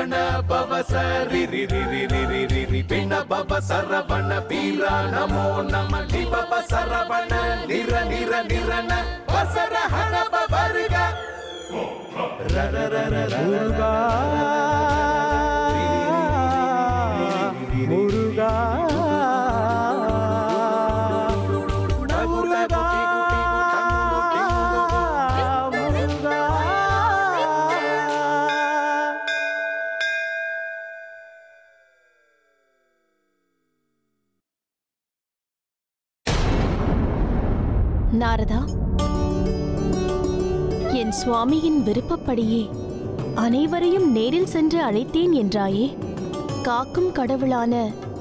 ಗಣ ಭವ ಸರಿ ರಿ ರಿ ರಿ ರಿ ರಿ ರಿ ರಿ ಪಿಣ ಭವ ಸರವಣ ವೀರ ನಮೋ ನಮ ಲಿ ಭವ ಸರವಣ ನಿರ ನಿರ ನಿರನ ವಸರ ಹಣ ಭವರ್ಗ ರ ರ ರ ರ ರ ಮುರುಘಾ நாரதா, என் சுவாமியின் விருப்பப்படியே அனைவரையும் நேரில் சென்று அழைத்தேன் என்றாயே. காக்கும் கடவுளான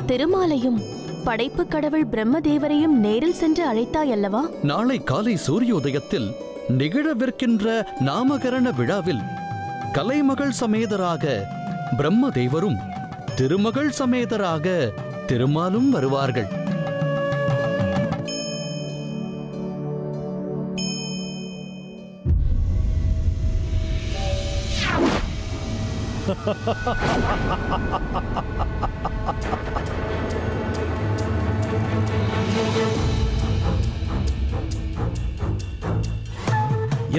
திருமாலையும் படைப்பு கடவுள் பிரம்மதேவரையும் நேரில் சென்று அழைத்தாய் அல்லவா? நாளை காலை சூரியோதயத்தில் நிகழவிருக்கின்ற நாமகரண விழாவில் கலைமகள் சமேதராக பிரம்மதேவரும் திருமகள் சமேதராக திருமாலும் வருவார்கள்.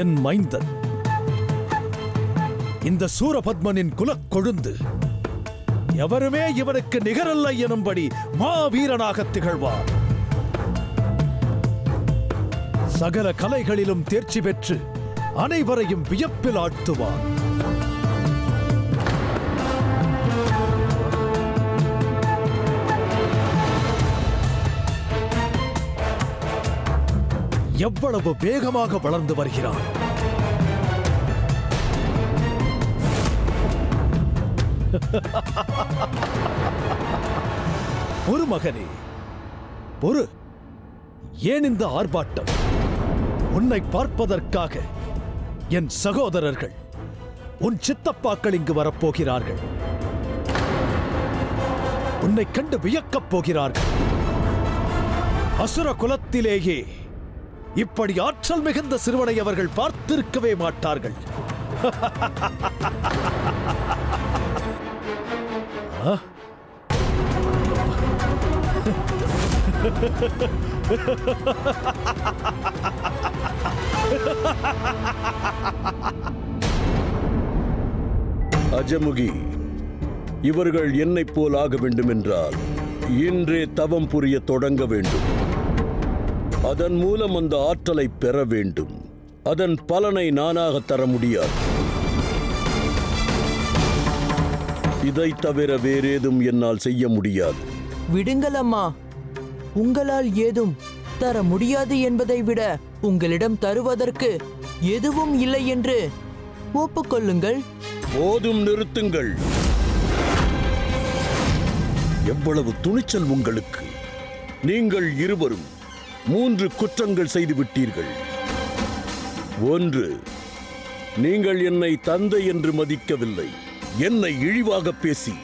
என் மைந்தன் இந்த சூரபத்மனின் குலக்கொழுந்து எவருமே இவனுக்கு நிகரல்ல எனும்படி மாவீரனாக திகழ்வார். சகல கலைகளிலும் தேர்ச்சி பெற்று அனைவரையும் வியப்பில் ஆழ்த்துவார். எவ்வளவு வேகமாக வளர்ந்து வருகிறான்! ஒரு மகனே, ஒரு ஏன் இந்த ஆர்ப்பாட்டம்? உன்னை பார்ப்பதற்காக என் சகோதரர்கள், உன் சித்தப்பாக்கள் இங்கு வரப்போகிறார்கள். உன்னை கண்டு வியக்கப் போகிறார்கள். அசுர குலத்திலேயே இப்படி ஆற்றல் மிகுந்த சிறுவனை அவர்கள் பார்த்திருக்கவே மாட்டார்கள். அஜமுகி, இவர்கள் என்னைப் போல் ஆக வேண்டும் என்றால் இன்றே தவம் புரிய தொடங்க வேண்டும். அதன் மூலம் அந்த ஆற்றலை பெற வேண்டும். அதன் பலனை நானாக தர முடியாது. இதை தவிர வேறேதும் என்னால் செய்ய முடியாது. விடுங்கள் அம்மா, உங்களால் ஏதும் தர முடியாது என்பதை விட உங்களிடம் தருவதற்கு எதுவும் இல்லை என்று ஒப்புக்கொள்ளுங்கள். போதும், நிறுத்துங்கள். எவ்வளவு துணிச்சல் உங்களுக்கு! நீங்கள் இருவரும் 3 குற்றங்கள் செய்து விட்டீர்கள். 1, நீங்கள் என்னை தந்தை என்று மதிக்கவில்லை. என்னை இழிவாக பேசி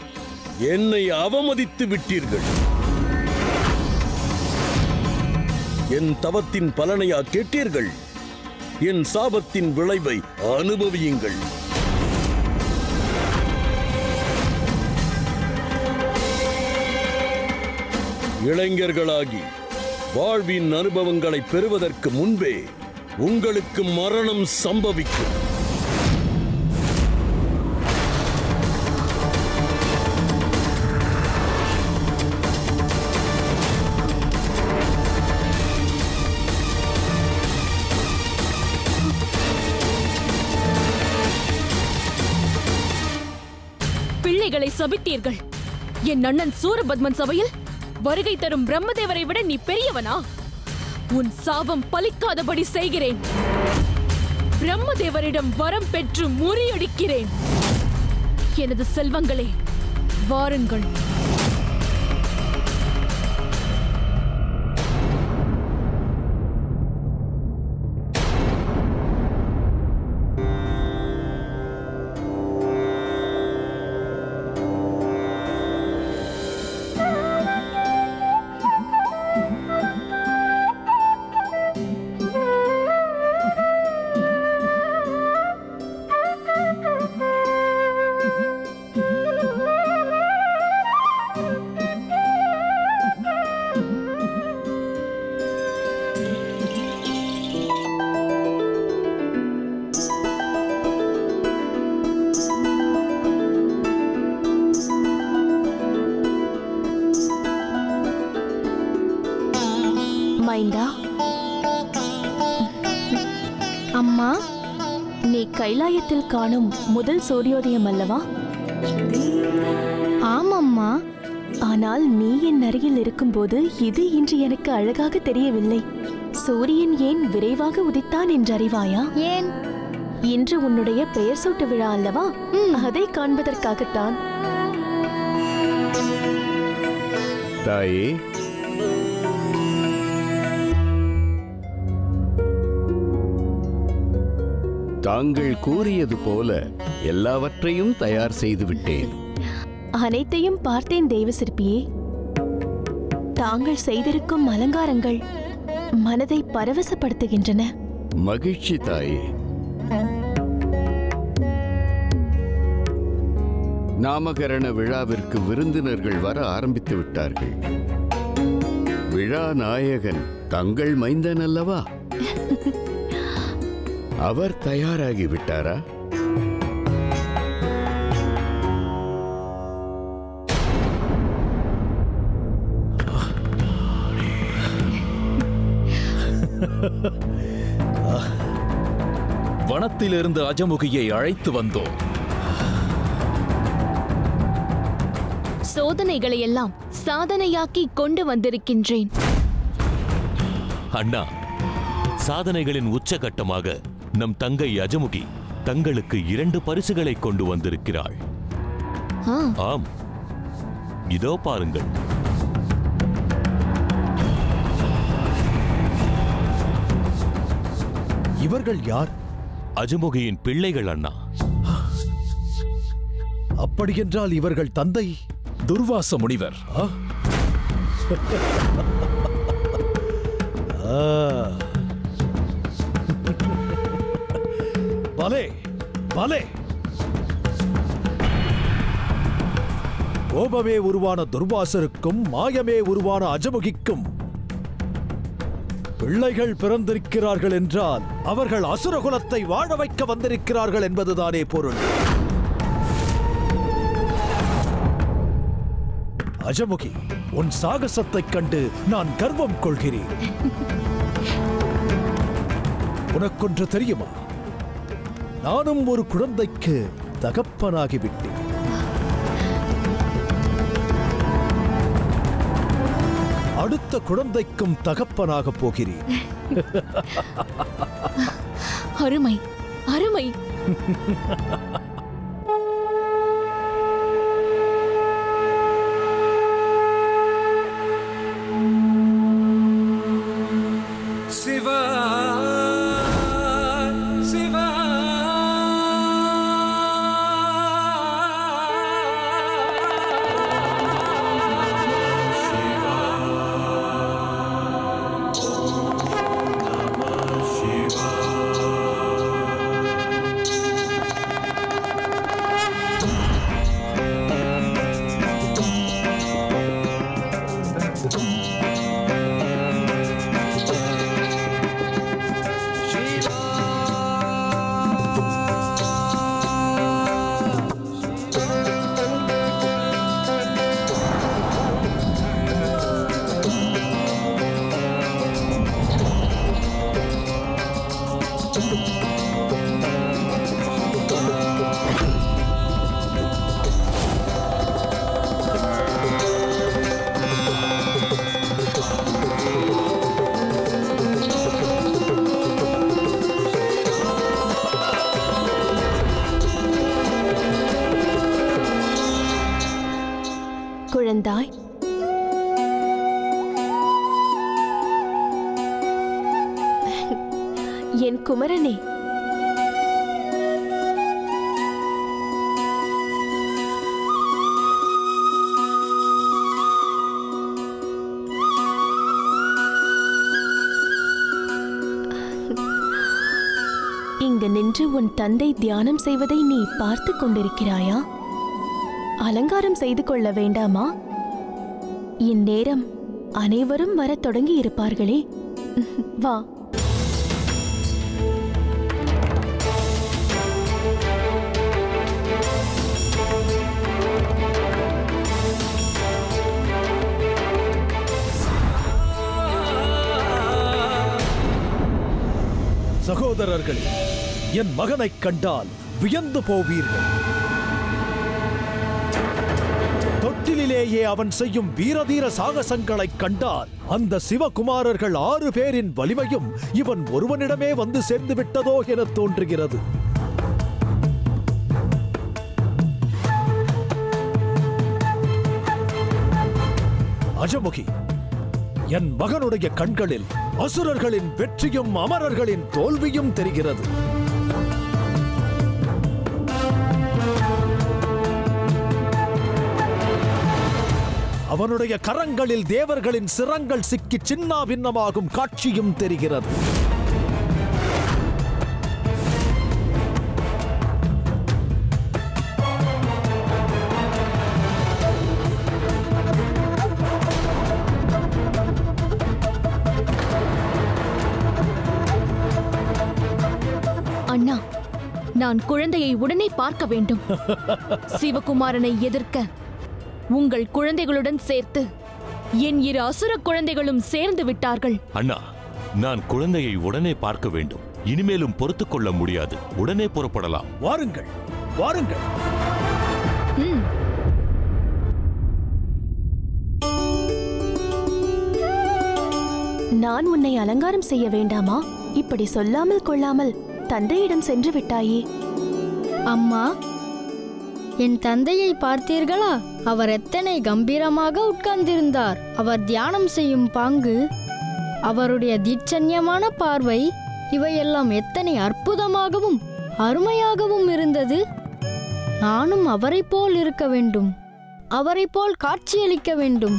என்னை அவமதித்து விட்டீர்கள். என் தவத்தின் பலனையா கேட்டீர்கள்? என் சாபத்தின் விளைவை அனுபவியுங்கள். இளைஞர்களாகி வாழ்வின் அனுபவங்களை பெறுவதற்கு முன்பே உங்களுக்கு மரணம் சம்பவிக்கும். பிள்ளைகளை சபித்தீர்கள். என் அண்ணன் சூரபத்மன் சபையில் வருகை தரும் பிரம்மதேவரை விட நீ பெரியவனா? உன் சாபம் பலிக்காதபடி செய்கிறேன். பிரம்மதேவரிடம் வரம் பெற்று முறியடிக்கிறேன். எனது செல்வங்களே, வாருங்கள். மைந்தா, அம்மா, நீ கைலாயத்தில் காணும் முதல் சூரியோதயம் அல்லவா? ஆமம்மா. ஆனால் நீ என் அருகில் இருக்கும்போது இது இன்று எனக்கு அழகாக தெரியவில்லை. சூரியன் ஏன் விரைவாக உதித்தான் என்று அறிவாயா? ஏன்? இன்று உன்னுடைய பெயர் சூட்டு விழா அல்லவா? அதை காண்பதற்காகத்தான். தாயே, தாங்கள் கூறியது போல எல்லாவற்றையும் தயார் செய்து விட்டேன். அனைத்தையும் பார்த்தேன் தெய்வ சிற்பியே. தாங்கள் செய்திருக்கும் அலங்காரங்கள் மனதை பரவசப்படுத்துகின்றன. மகிழ்ச்சி தாயே. நாமகரண விழாவிற்கு விருந்தினர்கள் வர ஆரம்பித்து விட்டார்கள். விழா நாயகன் தங்கள் மைந்தன் அல்லவா? அவர் தயாராகி விட்டாரா? வனத்திலிருந்து அஜமுகியை அழைத்து வந்தோம். சோதனைகளை எல்லாம் சாதனையாக்கி கொண்டு வந்திருக்கின்றேன். அண்ணா, சாதனைகளின் உச்சகட்டமாக நம் தங்கை அஜமுகி தங்களுக்கு 2 பரிசுகளை கொண்டு வந்திருக்கிறாள். ஆம், இதோ பாருங்கள். இவர்கள் யார்? அஜமுகியின் பிள்ளைகள் அண்ணா. அப்படியென்றால் இவர்கள் தந்தை துர்வாச முனிவர். பலே பலே. கோபமே உருவான துர்வாசருக்கும் மாயமே உருவான அஜமுகிக்கும் பிள்ளைகள் பிறந்திருக்கிறார்கள் என்றால் அவர்கள் அசுரகுலத்தை வாழ வைக்க வந்திருக்கிறார்கள் என்பதுதானே பொருள். அஜமுகி, உன் சாகசத்தைக் கண்டு நான் கர்வம் கொள்கிறேன். உனக்கொன்று தெரியுமா? நானும் ஒரு குழந்தைக்கு தகப்பனாகிவிட்டேன். அடுத்த குழந்தைக்கும் தகப்பனாக போகிறேன். அருமை, அருமை. சிவா சிவா குழந்தாய், என் குமரனே, இங்கு நின்று உன் தந்தை தியானம் செய்வதை நீ பார்த்து கொண்டிருக்கிறாயா? அலங்காரம் செய்து கொள்ள வேண்டாமா? இந்நேரம் அனைவரும் வரத் தொடங்கி இருப்பார்களே. வா. சகோதரர்களே, என் மகனைக் கண்டால் வியந்து போவீர்கள். தொட்டிலேயே அவன் செய்யும் வீரதீர சாகசங்களைக் கண்டால் அந்த சிவகுமாரர்கள் 6 பேரின் வலிமையும் இவன் ஒருவனிடமே வந்து சேர்ந்து விட்டதோ என தோன்றுகிறது. அஜமுகி, என் மகனுடைய கண்களில் அசுரர்களின் வெற்றியும் அமரர்களின் தோல்வியும் தெரிகிறது. அவனுடைய கரங்களில் தேவர்களின் சிரங்கள் சிக்கி சின்னா பின்னமாகும் காட்சியும் தெரிகிறது. அண்ணா, நான் குழந்தையை உடனே பார்க்க வேண்டும். சிவகுமாரனை எதிர்க்க உங்கள் குழந்தைகளுடன் சேர்த்து என் 2 அசுர குழந்தைகளும் சேர்ந்து விட்டார்கள். அண்ணா, நான் குழந்தையை உடனே பார்க்க வேண்டும். இனிமேலும் பொறுத்துக் கொள்ள முடியாது. உடனே புறப்படலாம். வாருங்கள், வாருங்கள். நான் உன்னை அலங்காரம் செய்ய வேண்டாமா? இப்படி சொல்லாமல் கொள்ளாமல் தந்தையிடம் சென்று விட்டாயே. அம்மா, என் தந்தையை பார்த்தீர்களா? அவர் எத்தனை கம்பீரமாக உட்கார்ந்திருந்தார். அவர் தியானம் செய்யும் பாங்கு, அவருடைய தீட்சண்யமான பார்வை, இவையெல்லாம் எத்தனை அற்புதமாகவும் அருமையாகவும் இருந்தது. நானும் அவரை போல் இருக்க வேண்டும். அவரை போல் காட்சியளிக்க வேண்டும்.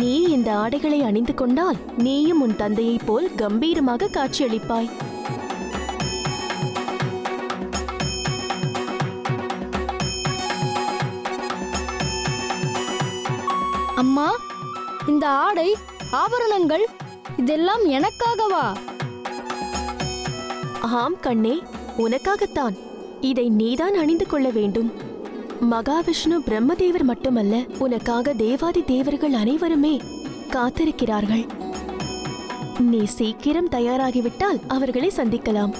நீ இந்த ஆடைகளை அணிந்து கொண்டால் நீயும் உன் தந்தையைப் போல் கம்பீரமாக காட்சியளிப்பாய். அம்மா, இந்த ஆடை, ஆபரணங்கள் இதெல்லாம் எனக்காகவா? ஆம் கண்ணே, உனக்காகத்தான். இதை நீதான் அணிந்து கொள்ள வேண்டும். மகாவிஷ்ணு பிரம்மதேவர் மட்டுமல்ல, உனக்காக தேவாதி தேவர்கள் அனைவருமே காத்திருக்கிறார்கள். நீ சீக்கிரம் தயாராகிவிட்டால் அவர்களை சந்திக்கலாம்.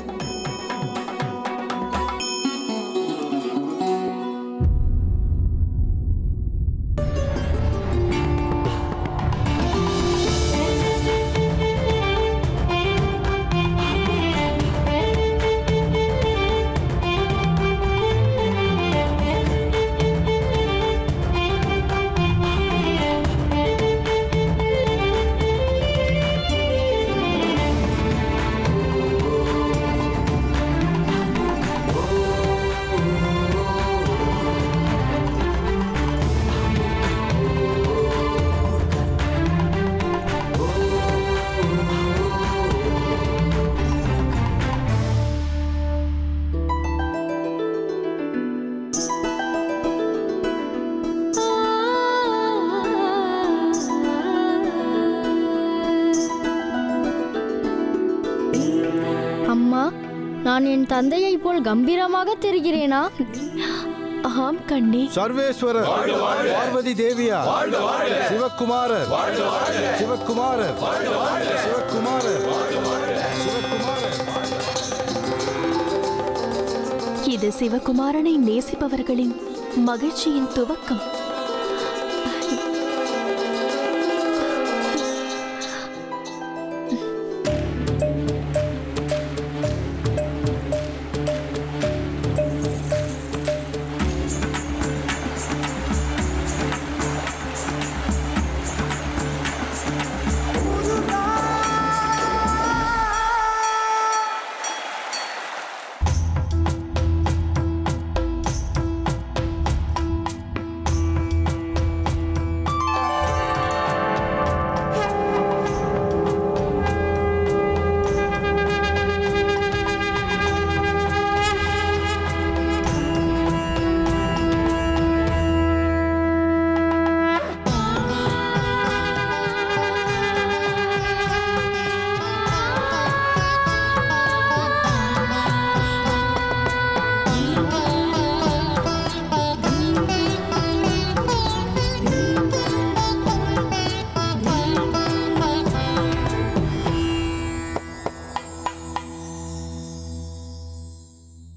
அம்மா, நான் என் தந்தையை போல் கம்பீரமாக தெரிகிறேனா? ஆம் கண்ணே. சர்வேஸ்வரர், பார்வதி தேவியா, சிவகுமாரர், சிவகுமாரர், சிவகுமாரர், சிவகுமாரர். இது சிவகுமாரனை நேசிப்பவர்களின் மகிழ்ச்சியின் துவக்கம்.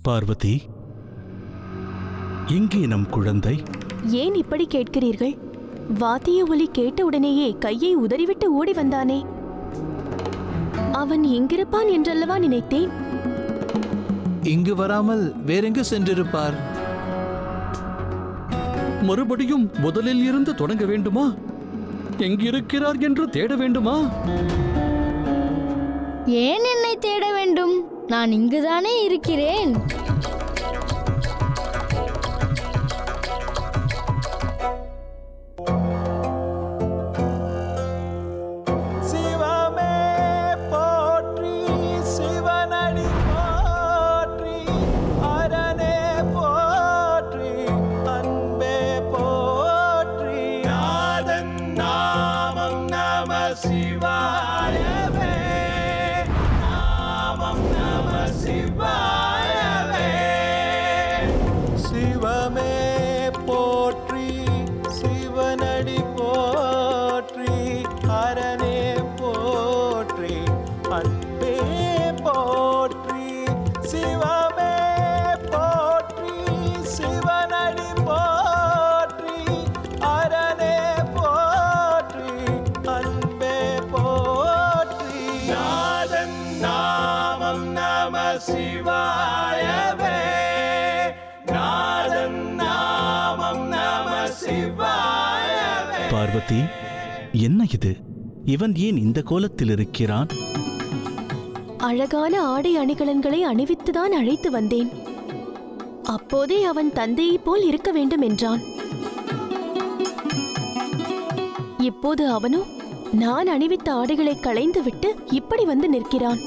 பார்வதி, எங்கே நம் குழந்தை? ஏன் இப்படி கேட்கிறீர்கள்? வாத்திய ஒலி கேட்டவுடனேயே கையை உதறிவிட்டு ஓடி வந்தானே. அவன் இங்கிருப்பான் என்றல்லவா நினைத்தேன். இங்கு வராமல் வேறெங்கு சென்றிருப்பார்? மறுபடியும் முதலில் இருந்து தொடங்க வேண்டுமா? எங்கிருக்கிறார் என்று தேட வேண்டுமா? ஏன் என்னை தேட வேண்டும்? நான் இங்குதானே இருக்கிறேன். பார்வதி, என்ன இது? இவன் ஏன் இந்த கோலத்தில் இருக்கிறான்? அழகான ஆடை அணிகலன்களை அணிவித்துதான் அழைத்து வந்தேன். அப்போதே அவன் தந்தையைப் போல் இருக்க வேண்டும் என்றான். இப்போது அவனோ நான் அணிவித்த ஆடைகளை களைந்துவிட்டு இப்படி வந்து நிற்கிறான்.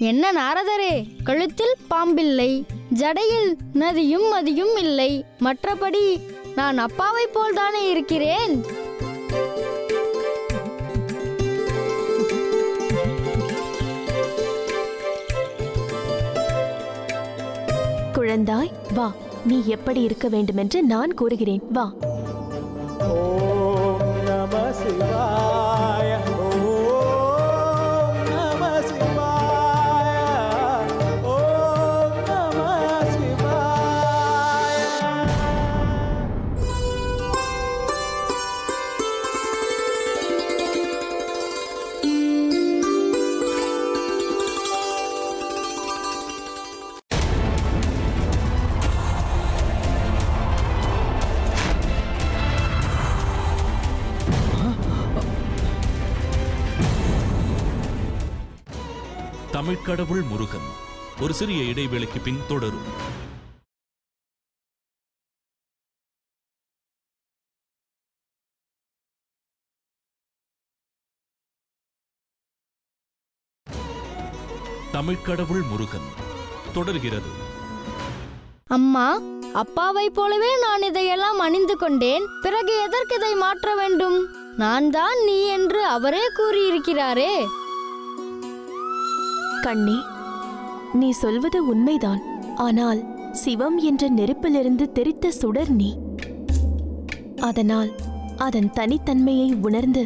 என்ன நாரதரே, கழுத்தில் பாம்பில்லை, ஜடையில் நதியும் மதியும் இல்லை. மற்றபடி நான் அப்பாவை போல்தானே இருக்கிறேன். குழந்தாய், வா, நீ எப்படி இருக்க வேண்டுமென்று நான் கூறுகிறேன். வா. ஓம் நம சிவாய. ஓம் நம சிவாய. ஓம் நம சிவாய. தமிழ்க்கடவுள் முருகன். ஒரு சிறிய இடைவேளைக்கு பின் தொடரும். தமிழ்க்கடவுள் முருகன் தொடர்கிறது. அம்மா, அப்பாவை போலவே நான் இதையெல்லாம் அணிந்து கொண்டேன். பிறகு எதற்கு இதை மாற்ற வேண்டும்? நான் தான் நீ என்று அவரே கூறியிருக்கிறாரே. கண்ணே, நீ சொல்வது உண்மைதான். ஆனால் சிவம் என்ற நெருப்பிலிருந்து தெரித்த சுடர் நீ. அதனால் அதன் தனித்தன்மையை உணர்ந்து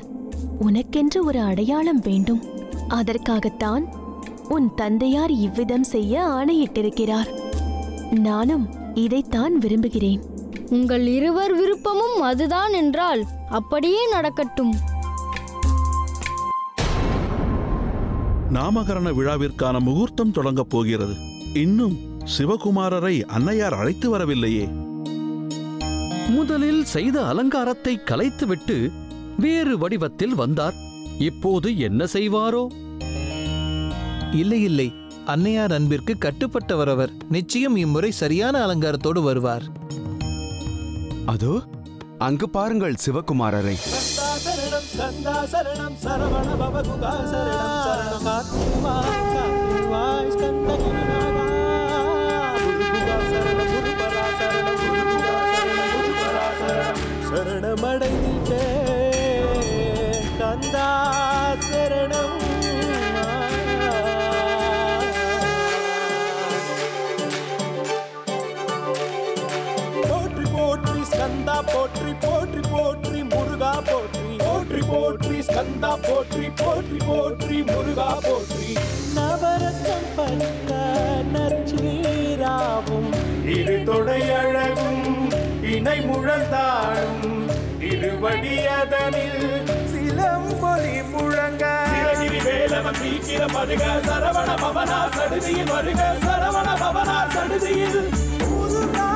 உனக்கென்று ஒரு அடையாளம் வேண்டும். அதற்காகத்தான் உன் தந்தையார் இவ்விதம் செய்ய ஆணையிட்டிருக்கிறார். நானும் இதைத்தான் விரும்புகிறேன். உங்கள் இருவர் விருப்பமும் அதுதான் என்றால் அப்படியே நடக்கட்டும். நாமகரண விழாவிற்கான முகூர்த்தம் தொடங்கப் போகிறது. இன்னும் சிவகுமாரரை அன்னையார் அழைத்து வரவில்லையே. முதலில் செய்த அலங்காரத்தை கலைத்துவிட்டு வேறு வடிவத்தில் வந்தார். இப்போது என்ன செய்வாரோ? இல்லை இல்லை, அன்னையார் அன்பிற்கு கட்டுப்பட்டவர் அவர். நிச்சயம் இம்முறை சரியான அலங்காரத்தோடு வருவார். அதோ அங்கு பாருங்கள் சிவகுமாரரை. சரணம் ஸ்கந்தா சரணம் சரவண பவகுகா சரணம் சரணம் காத்திவா காத்திவா ஸ்கந்த கிரிநாதா குருகுகா சரணம் குருபரா சரணம் குருகுகா சரணம் குருபரா சரணம் சரணமடைந்தே கந்தா சரணம். போற்றி போற்றி ஸ்கந்தா போற்றி போற்றி போற்றி முருகா போற்றி ஸ்கந்தா போற்றி போற்றி போற்றி முருகா போற்றி நவரத்தம் பட்ட நற்சீராவும் இரு தொடையழகும் இணை முழந்தாடும் திருவடியதனில் சிலம்பொலி முழங்க சிறகிரி வேலவன் சீக்கிர மருக சரவண பவனா சடுதியில் வருக சரவண பவனா சடுதியில் முருகா.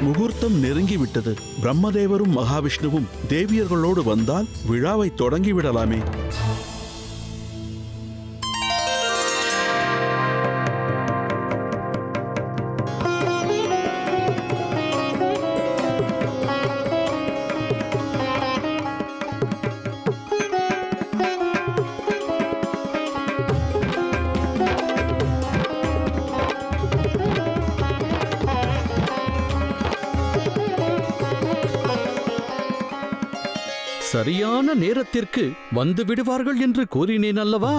முகூர்த்தம் நெருங்கிவிட்டது. பிரம்மதேவரும் மகாவிஷ்ணுவும் தேவியர்களோடு வந்தால் விழாவை தொடங்கிவிடலாமே. சரியான நேரத்திற்கு வந்து விடுவார்கள் என்று கூறினேன் அல்லவா?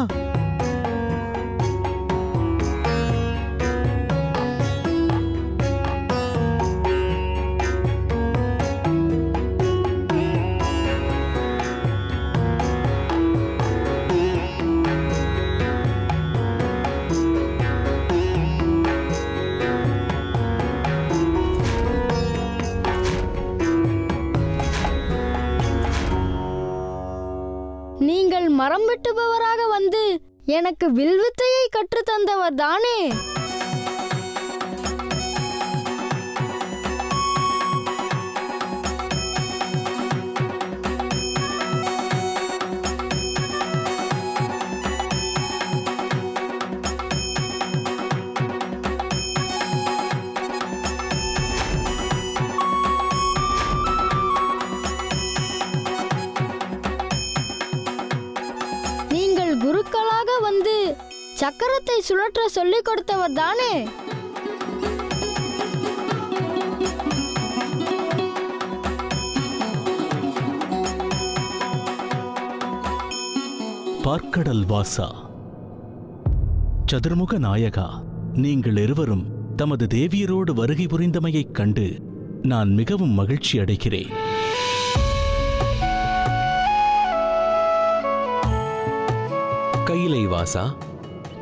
நீங்கள் மரம் வெட்டுபவராக வந்து எனக்கு வில்வித்தையை கற்றுத்தந்தவர் தானே? குருக்களாக வந்து சக்கரத்தை சுழற்ற சொல்லிக் கொடுத்தவர் தானே? பார்க்கடல் வாசா, சதுர்முக நாயகா, நீங்கள் இருவரும் தமது தேவியரோடு வருகை புரிந்தமையைக் கண்டு நான் மிகவும் மகிழ்ச்சி அடைகிறேன். கைலை வாசா,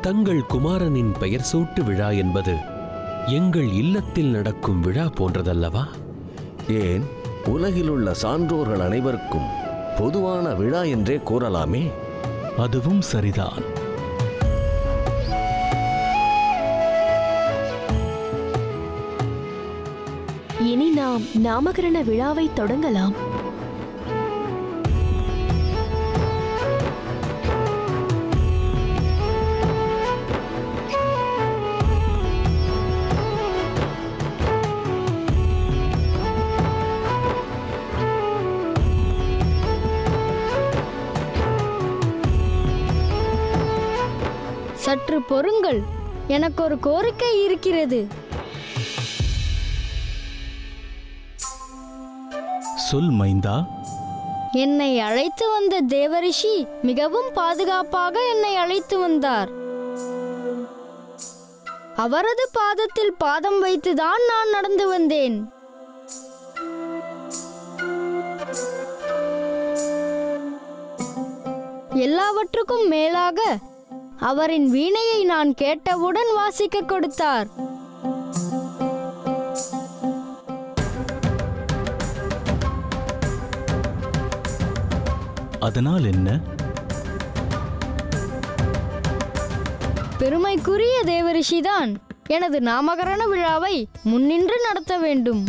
தங்கள் குமாரனின் பெயர் சூட்டு விழா என்பது எங்கள் இல்லத்தில் நடக்கும் விழா போன்றதல்லவா? ஏன், உலகிலுள்ள சான்றோர்கள் அனைவருக்கும் பொதுவான விழா என்றே கூறலாமே. அதுவும் சரிதான். இனி நாம் நாமகரண விழாவை தொடங்கலாம். சற்று பொறுங்கள், எனக்கு ஒரு கோரிக்கை இருக்கிறது. சொல் மைந்தா. என்னை அழைத்து வந்த தேவரிஷி மிகவும் பாதுகாப்பாக என்னை அழைத்து வந்தார். அவரது பாதத்தில் பாதம் வைத்துதான் நான் நடந்து வந்தேன். எல்லாவற்றுக்கும் மேலாக அவரின் வீணையை நான் கேட்டவுடன் வாசிக்க கொடுத்தார். அதனால் என்ன? பெருமைக்குரிய தேவரிஷிதான் எனது நாமகரண விழாவை முன்னின்று நடத்த வேண்டும்.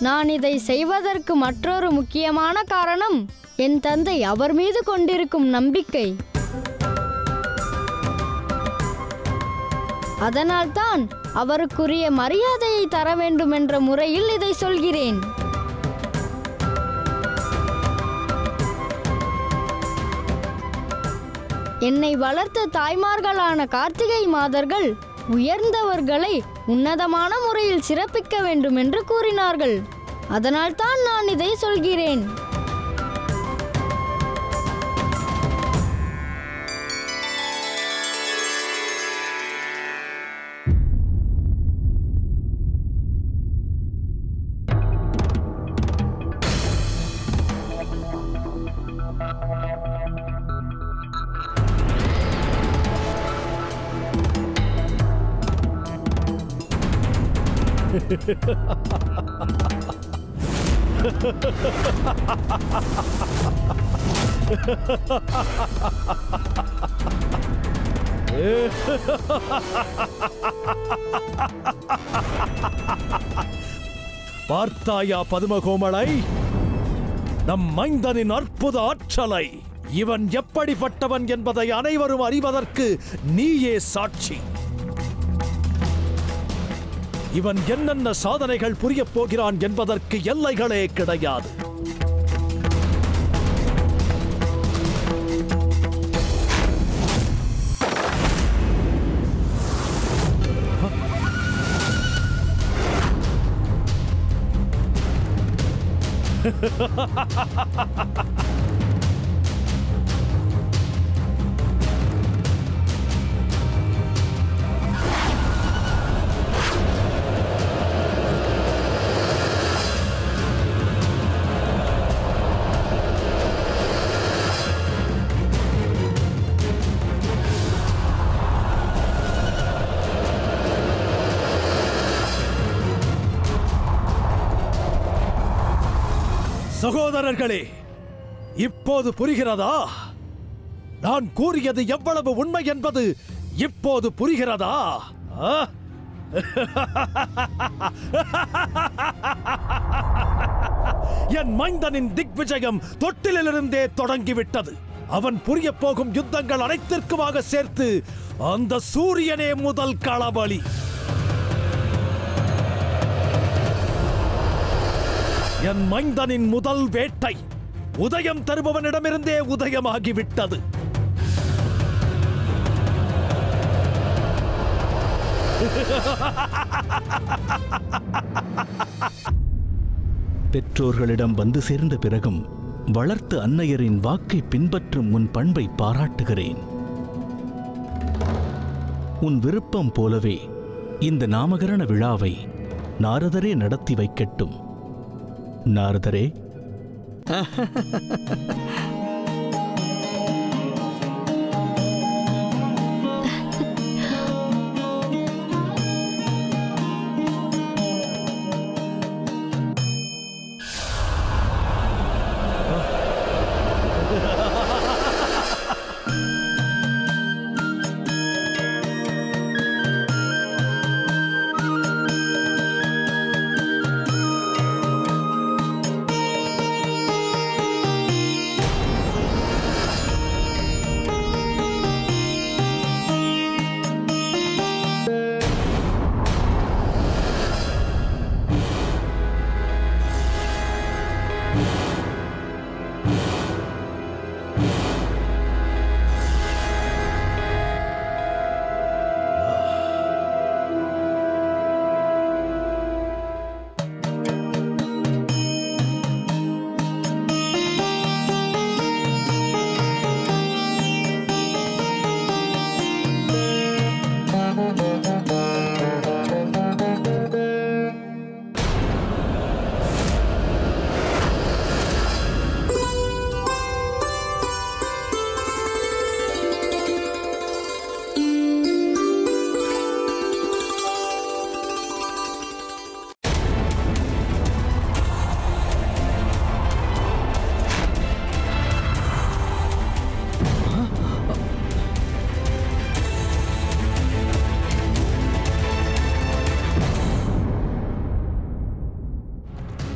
நான் இதை செய்வதற்கு மற்றொரு முக்கியமான காரணம் என் தந்தை அவர் மீது கொண்டிருக்கும் நம்பிக்கை. அதனால்தான் அவருக்குரிய மரியாதையை தர வேண்டும் என்ற முறையில் இதை சொல்கிறேன். என்னை வளர்த்த தாய்மார்களான கார்த்திகை மாதர்கள் உயர்ந்தவர்களை உன்னதமான முறையில் சிறப்பிக்க வேண்டும் என்று கூறினார்கள். அதனால்தான் நான் இதை சொல்கிறேன். பார்த்தாயா பதுமகோமளை, நம் மைந்தனின் அற்புத ஆற்றலை. இவன் எப்படிப்பட்டவன் என்பதை அனைவரும் அறிவதற்கு நீயே சாட்சி. இவன் என்னென்ன சாதனைகள் புரியப் போகிறான் என்பதற்கு எல்லைகளே கிடையாது. சகோதரர்களே, இப்போது புரிகிறதா? நான் கூறியது எவ்வளவு உண்மை என்பது இப்போது புரிகிறதா? என் மைந்தனின் திக்விஜயம் தொட்டிலிருந்தே தொடங்கிவிட்டது. அவன் புரிய போகும் யுத்தங்கள் அனைத்திற்குமாக சேர்த்து அந்த சூரியனே முதல் களபலி. என் மைந்தனின் முதல் வேட்டை உதயம் தருபவனிடமிருந்தே உதயமாகிவிட்டது. பெற்றோர்களிடம் வந்து சேர்ந்த பிறகும் வளர்த்த அன்னையரின் வாக்கை பின்பற்றும் உன் பண்பை பாராட்டுகிறேன். உன் விருப்பம் போலவே இந்த நாமகரண விழாவை நாரதரே நடத்தி வைக்கட்டும். நாரதரே.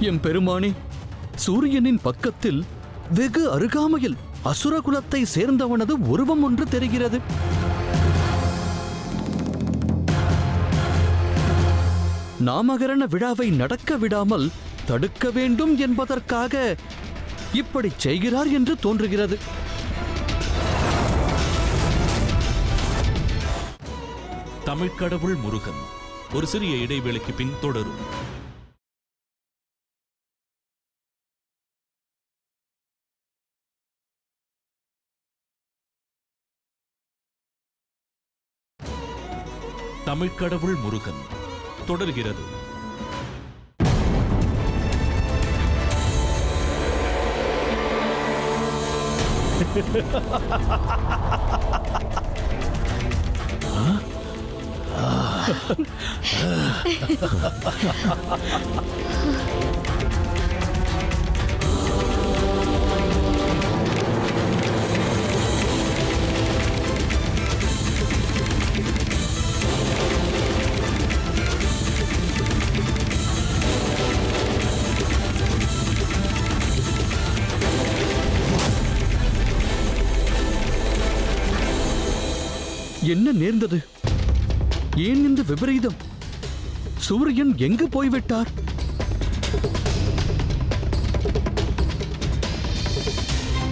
எம் பெருமானே, சூரியனின் பக்கத்தில் வெகு அருகாமையில் அசுரகுலத்தை சேர்ந்தவனது உருவம் ஒன்று தெரிகிறது. நாமகரண விழாவை நடக்க விடாமல் தடுக்க வேண்டும் என்பதற்காக இப்படி செய்கிறார் என்று தோன்றுகிறது. தமிழ்க்கடவுள் முருகன். ஒரு சிறிய இடைவேளைக்கு பின் தொடரும். தமிழ்க்கடவுள் முருகன் தொடர்கிறது. என்ன நேர்ந்தது? ஏன் இந்த விபரீதம்? சூரியன் எங்கு போய்விட்டார்?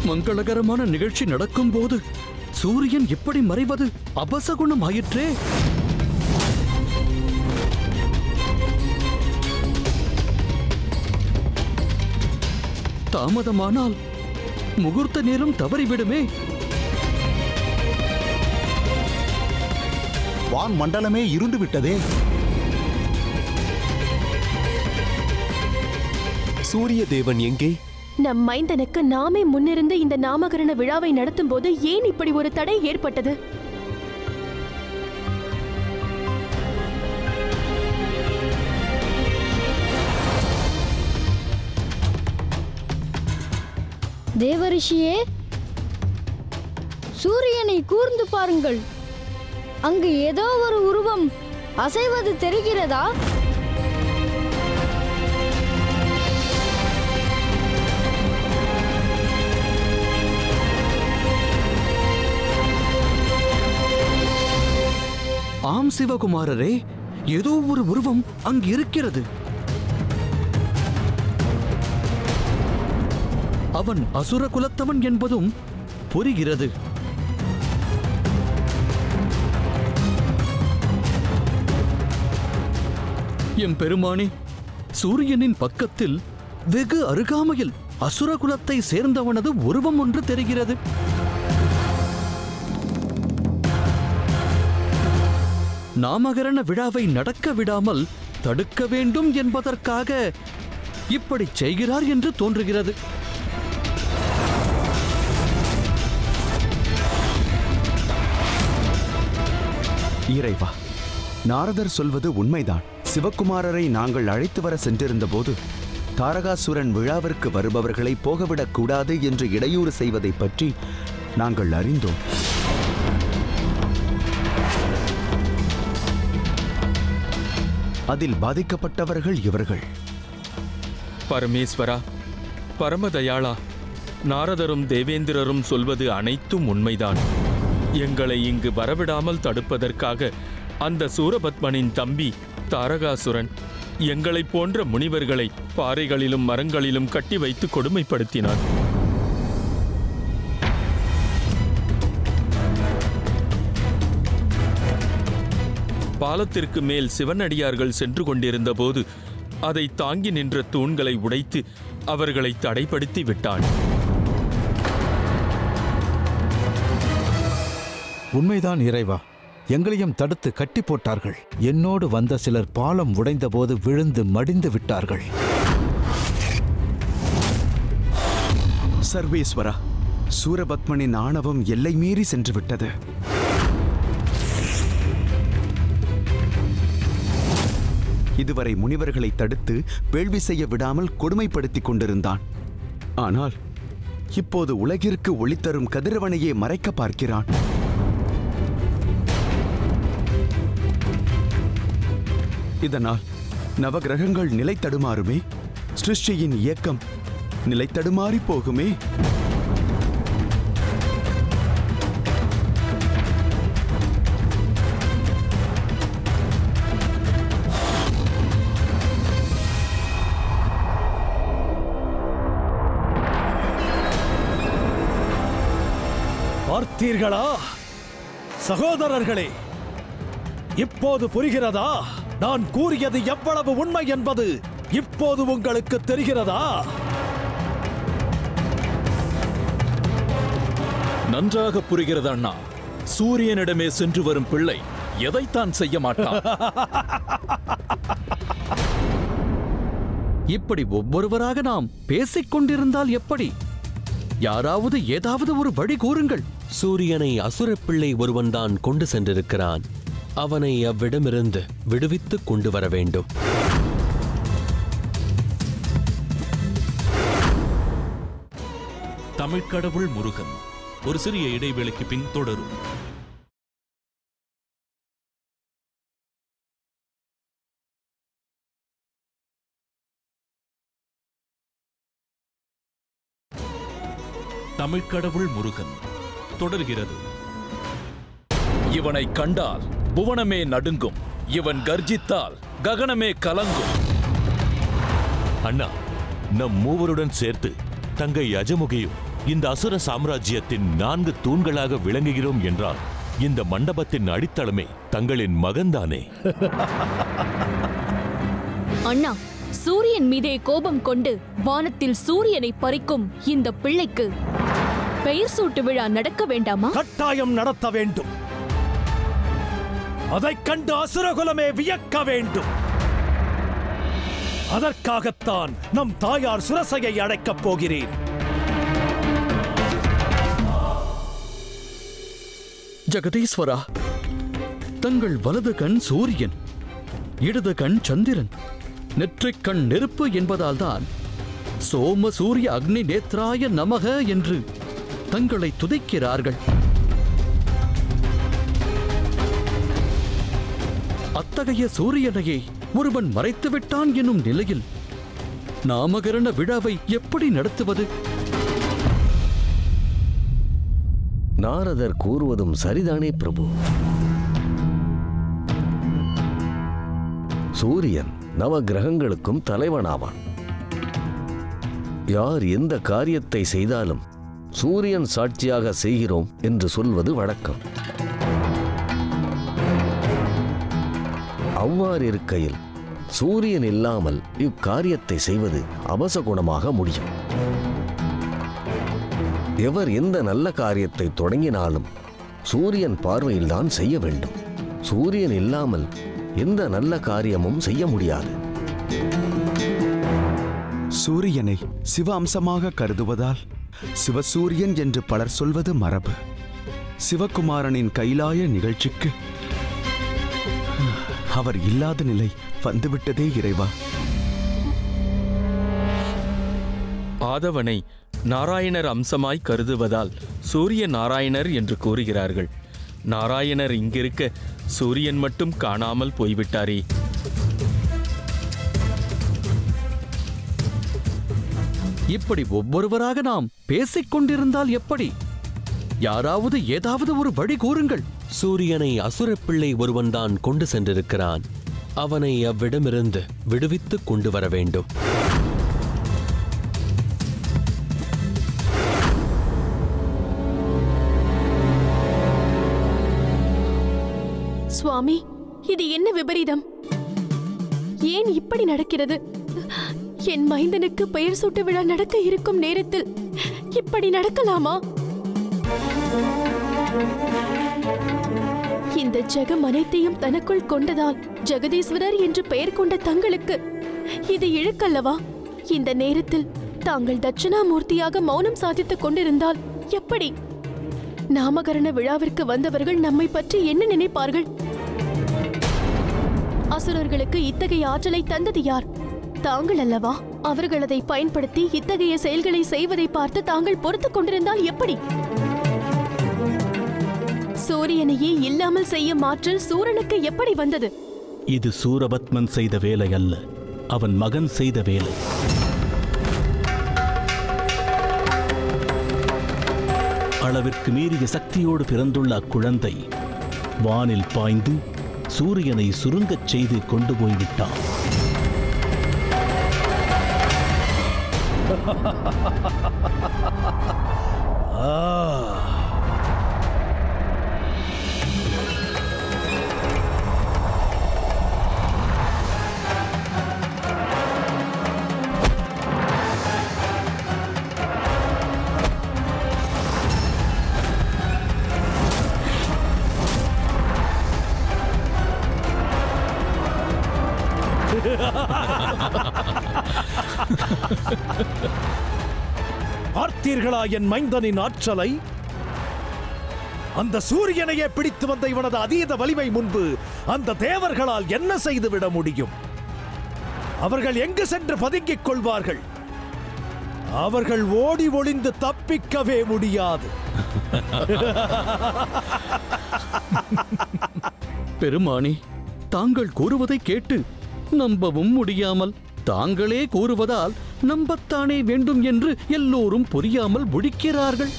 மங்களகரமான நிகழ்ச்சி நடக்கும் போது சூரியன் எப்படி மறைவது அபசகுணம் ஆயிற்றே. தாமதமானால் முகூர்த்த நேரம் தவறிவிடுமே. வான் மண்டலமே இருண்டு விட்டதே. சூரிய தேவன் எங்கே? நம் மைந்தனுக்கு நாமே முன்னிருந்து இந்த நாமகரண விழாவை நடத்தும் போது ஏன் இப்படி ஒரு தடை ஏற்பட்டது? தேவரிஷியே, சூரியனை கூர்ந்து பாருங்கள். அங்கு ஏதோ ஒரு உருவம் அசைவது தெரிகிறதா? ஆம் சிவகுமாரரே, ஏதோ ஒரு உருவம் அங்கு இருக்கிறது. அவன் அசுர குலத்தவன் என்பதும் புரிகிறது. எம் பெருமானே, சூரியனின் பக்கத்தில் வெகு அருகாமையில் அசுரகுலத்தை சேர்ந்தவனது உருவம் ஒன்று தெரிகிறது. நாமகரண விழாவை நடக்க விடாமல் தடுக்க வேண்டும் என்பதற்காக இப்படி செய்கிறார் என்று தோன்றுகிறது. இறைவா, நாரதர் சொல்வது உண்மைதான். சிவகுமாரரை நாங்கள் அழைத்து வர சென்றிருந்த போது தாரகாசுரன் விழாவிற்கு வருபவர்களை போகவிடக் கூடாது என்று இடையூறு செய்வதை பற்றி நாங்கள் அறிந்தோம். அதில் பாதிக்கப்பட்டவர்கள் இவர்கள். பரமேஸ்வரா, பரமதயாளா, நாரதரும் தேவேந்திரரும் சொல்வது அனைத்தும் உண்மைதான். எங்களை இங்கு வரவிடாமல் தடுப்பதற்காக அந்த சூரபத்மனின் தம்பி தாரகாசுரன் எங்களைப் போன்ற முனிவர்களை பாறைகளிலும் மரங்களிலும் கட்டி வைத்து கொடுமைப்படுத்தினான். பாலத்திற்கு மேல் சிவனடியார்கள் சென்று கொண்டிருந்த போது அதை தாங்கி நின்ற தூண்களை உடைத்து அவர்களை தடைப்படுத்தி விட்டான். உண்மைதான் இறைவா, எங்களையும் தடுத்து கட்டி போட்டார்கள். என்னோடு வந்த சிலர் பாலம் உடைந்தபோது விழுந்து மடிந்து விட்டார்கள். சர்வேஸ்வரா, சூரபத்மனின் ஆணவம் எல்லை மீறி சென்று விட்டது. இதுவரை முனிவர்களை தடுத்து வேள்வி செய்ய விடாமல் கொடுமைப்படுத்திக் கொண்டிருந்தான். ஆனால் இப்போது உலகிற்கு ஒளி தரும் கதிரவனையே மறைக்க பார்க்கிறான். இதனால் நவகிரகங்கள் நிலை தடுமாறுமே. சிருஷ்டியின் இயக்கம் நிலைத்தடுமாறி போகுமே. பார்த்தீர்களா சகோதரர்களே, இப்போது புரிகிறதா நான் கூறியது எவ்வளவு உண்மை என்பது? இப்போது உங்களுக்கு தெரிகிறதா? நன்றாக புரிகிறது அண்ணா. சூரியனிடமே சென்று வரும் பிள்ளை எதைத்தான் செய்ய மாட்டான். இப்படி ஒவ்வொருவராக நாம் பேசிக் கொண்டிருந்தால் எப்படி? யாராவது ஏதாவது ஒரு வழி கூறுங்கள். சூரியனை அசுரப் பிள்ளை ஒருவன்தான் கொண்டு சென்றிருக்கிறான். அவனை அவ்விடமிருந்து விடுவித்துக் கொண்டு வர வேண்டும். தமிழ் கடவுள் முருகன். ஒரு சிறிய இடைவேளைக்கு பின் தொடரும். தமிழ் கடவுள் முருகன் தொடர்கிறது. இவனை கண்டால் புவனமே நடுங்கும். இவன் கர்ஜித்தால் ககனமே கலங்கும். அண்ணா, நம் மூவருடன் சேர்த்து தங்கை அஜமுகியும் இந்த அசுர சாம்ராஜ்யத்தின் 4 தூண்களாக விளங்குகிறோம் என்றால் இந்த மண்டபத்தின் அடித்தளமே தங்களின் மகன்தானே. அண்ணா, சூரியன் மீதே கோபம் கொண்டு வானத்தில் சூரியனை பறிக்கும் இந்த பிள்ளைக்கு பெயர் சூட்டு விழா நடக்க வேண்டாமா? கட்டாயம் நடத்த வேண்டும். அதைக் கண்டு அசுரகுலமே வியக்க வேண்டும். அதற்காகத்தான் நம் தாயார் சுரசையை அழைக்கப் போகிறேன். ஜெகதீஸ்வரா, தங்கள் வலது கண் சூரியன், இடது கண் சந்திரன், நெற்றிக் கண் நெருப்பு என்பதால்தான் சோம சூரிய அக்னி நேத்ராய நமக என்று தங்களை துதிக்கிறார்கள். அத்தகைய சூரியனையே ஒருவன் மறைத்துவிட்டான் என்னும் நிலையில் நாமகரண விழாவை எப்படி நடத்துவது? நாரதர் கூறுவதும் சரிதானே பிரபு. சூரியன் நவ கிரகங்களுக்கும் தலைவனாவான். யார் எந்த காரியத்தை செய்தாலும் சூரியன் சாட்சியாக செய்கிறோம் என்று சொல்வது வழக்கம். அவ்வாறு இருக்கையில் சூரியன் இல்லாமல் இக்காரியத்தை செய்வது அபசகுணமாக முடியும். எவர் எந்த நல்ல காரியத்தை தொடங்கினாலும் சூரியன் பார்வையில்தான் செய்ய வேண்டும். சூரியன் இல்லாமல் எந்த நல்ல காரியமும் செய்ய முடியாது. சூரியனை சிவ அம்சமாக கருதுவதால் சிவசூரியன் என்று பலர் சொல்வது மரபு. சிவகுமாரனின் கைலாய நிகழ்ச்சிக்கு அவர் இல்லாத நிலை வந்துவிட்டதே இறைவா. ஆதவனை நாராயணர் அம்சமாய் கருதுவதால் சூரிய நாராயணர் என்று கூறுகிறார்கள். நாராயணர் இங்கிருக்க சூரியன் மட்டும் காணாமல் போய்விட்டாரே. இப்படி ஒவ்வொருவராக நாம் பேசிக் கொண்டிருந்தால் எப்படி? யாராவது ஏதாவது ஒரு வழி கூறுங்கள். சூரியனை அசுரப் பிள்ளை ஒருவன்தான் கொண்டு சென்றிருக்கிறான். அவனை அவ்விடமிருந்து விடுவித்துக் கொண்டு வர வேண்டும். சுவாமி, இது என்ன விபரீதம்? ஏன் இப்படி நடக்கிறது? என் மைந்தனுக்கு பெயர் சூட்டு விழா நடக்க இருக்கும் நேரத்தில் இப்படி நடக்கலாமா? இந்த ஜெகம் அனைத்தையும் தனக்குள் கொண்டதால் ஜெகதீஸ்வரர் என்று பெயர் கொண்ட தங்களுக்கு இது இழுக்கல்லவா? இந்த நேரத்தில் தாங்கள் தட்சிணாமூர்த்தியாக மௌனம் சாதித்துக் கொண்டிருந்தால் எப்படி? நாமகரண விழாவிற்கு வந்தவர்கள் நம்மை பற்றி என்ன நினைப்பார்கள்? அசுரர்களுக்கு இத்தகைய ஆற்றலை தந்தது யார்? தாங்கள் அல்லவா? அவர்கள் அதை பயன்படுத்தி இத்தகைய செயல்களை செய்வதை பார்த்து தாங்கள் பொறுத்துக் கொண்டிருந்தால் எப்படி? சூரியனையே இல்லாமல் செய்யும் ஆற்றல் சூரனுக்கு எப்படி வந்தது? இது சூரபத்மன் செய்த வேலை அல்ல, அவன் மகன் செய்த வேலை. அளவிற்கு மீறிய சக்தியோடு பிறந்துள்ள அக்குழந்தை வானில் பாய்ந்து சூரியனை சுருங்கச் செய்து கொண்டு போய்விட்டான். பார்த்தீர்களா என் மைந்தனின் ஆற்றலை? அந்த சூரியனையே பிடித்து வந்த இவனது அதீத வலிமை முன்பு அந்த தேவர்களால் என்ன செய்துவிட முடியும்? அவர்கள் எங்கு சென்று பதுங்கிக் கொள்வார்கள்? அவர்கள் ஓடி ஒளிந்து தப்பிக்கவே முடியாது. பெருமானே, தாங்கள் கூறுவதை கேட்டு நம்பவும் முடியாமல், தாங்களே கூறுவதால் நம்பத்தானே வேண்டும் என்று எல்லோரும் புரியாமல் முழிக்கிறார்கள்.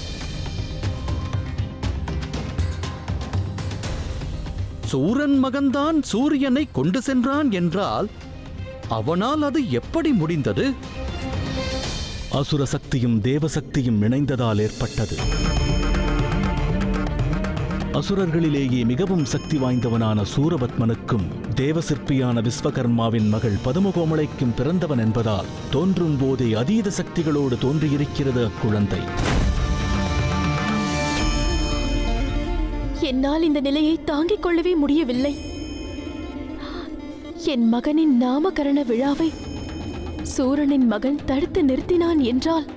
சூரன் மகன்தான் சூரியனை கொண்டு சென்றான் என்றால் அவனால் அது எப்படி முடிந்தது? அசுர சக்தியும் தேவசக்தியும் இணைந்ததால் ஏற்பட்டது. அசுரர்களிலேயே மிகவும் சக்தி வாய்ந்தவனான சூரபத்மனுக்கும் தேவசிற்பியான விஸ்வகர்மாவின் மகள் பதுமகோமலைக்கும் பிறந்தவன் என்பதால் தோன்றும் போதே அதீத சக்திகளோடு தோன்றியிருக்கிறது அக்குழந்தை. என்னால் இந்த நிலையை தாங்கிக் கொள்ளவே முடியவில்லை. என் மகனின் நாமகரண விழாவை சூரனின் மகன் தடுத்து நிறுத்தினான் என்றால்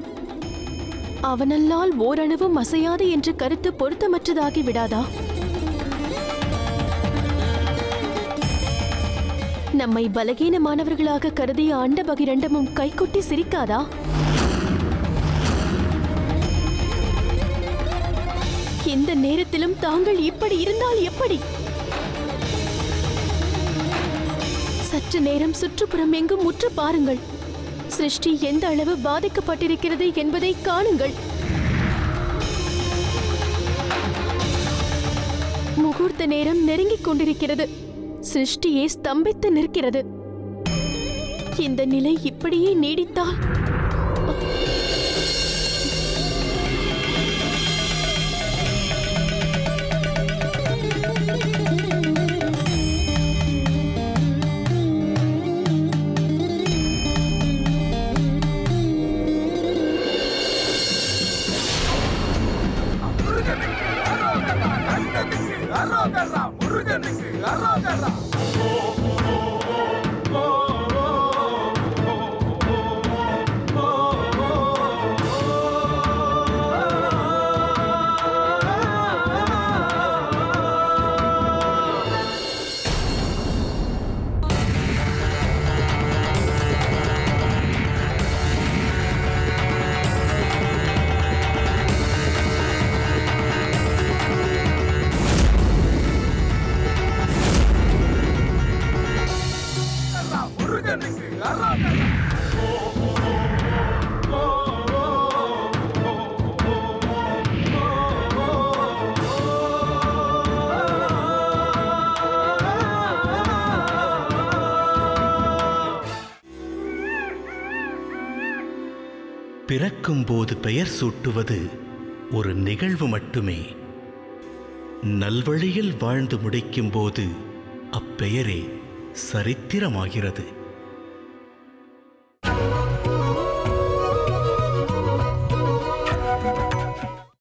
அவனல்லால் ஓரணுவும் அசையாது என்ற கருத்து பொருத்தமற்றதாகி விடாதா? நம்மை பலகீனமானவர்களாக கருதிய அண்ட பகிரண்டமும் கைகொட்டி சிரிக்காதா? இந்த நேரத்திலும் தாங்கள் இப்படி இருந்தால் எப்படி? சற்று நேரம் சுற்றுப்புறம் எங்கும் முற்று பாருங்கள். சிருஷ்டி எந்த அளவு பாதிக்கப்பட்டிருக்கிறது என்பதை காணுங்கள். முகூர்த்த நேரம் நெருங்கிக் கொண்டிருக்கிறது. சிருஷ்டியே ஸ்தம்பித்து நிற்கிறது. இந்த நிலை இப்படியே நீடித்தால் பிறக்கும் போது பெயர் சூட்டுவது ஒரு நிகழ்வு மட்டுமே. நல்வழியில் வாழ்ந்து முடிக்கும் போது அப்பெயரே சரித்திரமாகிறது.